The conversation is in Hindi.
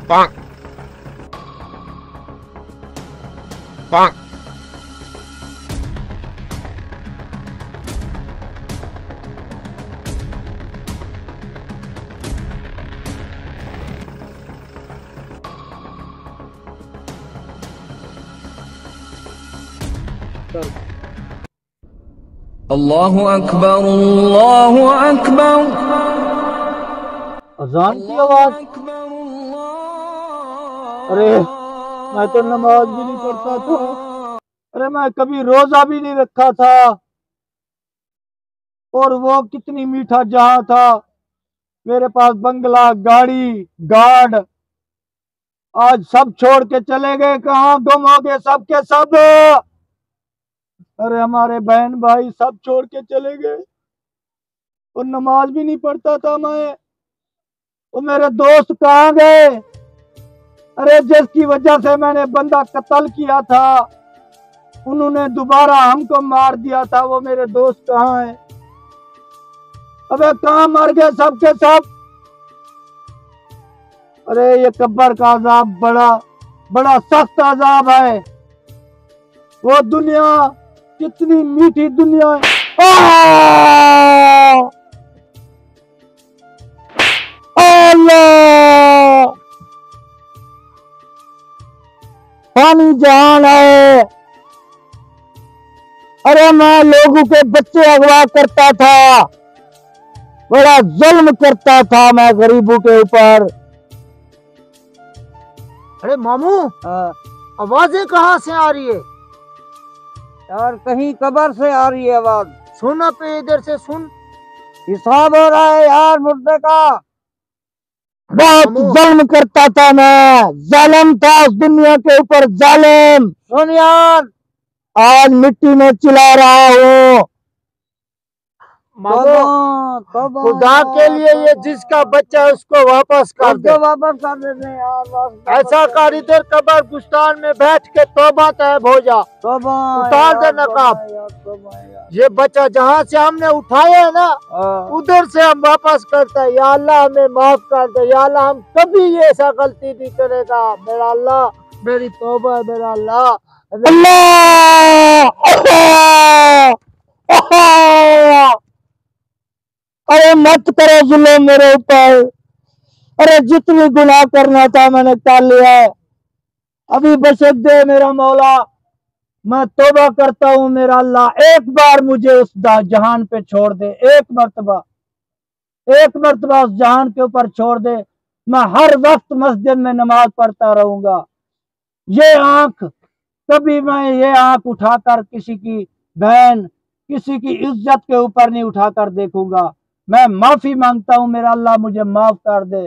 Bonk. Bonk. अल्लाहु अकबर, अल्लाहु अकबर। अजान की आवाज। अरे मैं तो नमाज भी नहीं पढ़ता था। अरे मैं कभी रोजा भी नहीं रखा था। और वो कितनी मीठा जहां था, मेरे पास बंगला, गाड़ी, गार्ड। आज सब छोड़ के चले गए, कहाँ गुम हो गए सब के सब। अरे हमारे बहन भाई सब छोड़ के चले गए। और नमाज भी नहीं पढ़ता था मैं। वो मेरे दोस्त कहाँ गए? अरे जिसकी वजह से मैंने बंदा कत्ल किया था, उन्होंने दोबारा हमको मार दिया था, वो मेरे दोस्त कहाँ हैं? अबे कहाँ मर गए सब के सब? अरे ये कब्र का अजाब बड़ा बड़ा सख्त अजाब है। वो दुनिया कितनी मीठी दुनिया है। अल्लाह, पानी जहान है। अरे मैं लोगों के बच्चे अगवा करता था, बड़ा जुल्म करता था मैं गरीबों के ऊपर। अरे मामू, आवाजें कहाँ से आ रही है? यार कहीं कब्र से आ रही है आवाज। सुन पे, इधर से सुन। हिसाब हो रहा है यार मुर्दे का। बहुत जुल्म करता था मैं, जालिम था उस दुनिया के ऊपर, जालिम। सुन यार, आज मिट्टी में चिल्ला रहा हूँ। खुदा के लिए ये जिसका बच्चा है उसको वापस कर दे। वापस कर देते हैं यार। ऐसा कर, इधर कब्र गुस्तान में बैठ के तौबा तैब हो जा, उतार दे नकाब। ये बच्चा जहाँ से हमने उठाया है ना, उधर से हम वापस करते हैं। या अल्लाह हमें माफ कर दे, या अल्लाह हम कभी ये ऐसा गलती नहीं करेगा। मेरा अल्लाह, मेरी तौबा है मेरा अल्लाह। अरे मत करो जुल्म मेरे ऊपर। अरे जितनी गुनाह करना था मैंने कर लिया है। अभी बख्श दे मेरा मौला, मैं तौबा करता हूँ मेरा अल्लाह। एक बार मुझे उस जहान पे छोड़ दे, एक मर्तबा उस जहान के ऊपर छोड़ दे। मैं हर वक्त मस्जिद में नमाज पढ़ता रहूंगा। ये आंख, कभी मैं ये आंख उठाकर किसी की बहन, किसी की इज्जत के ऊपर नहीं उठाकर देखूंगा। मैं माफी मांगता हूँ मेरा अल्लाह, मुझे माफ कर दे।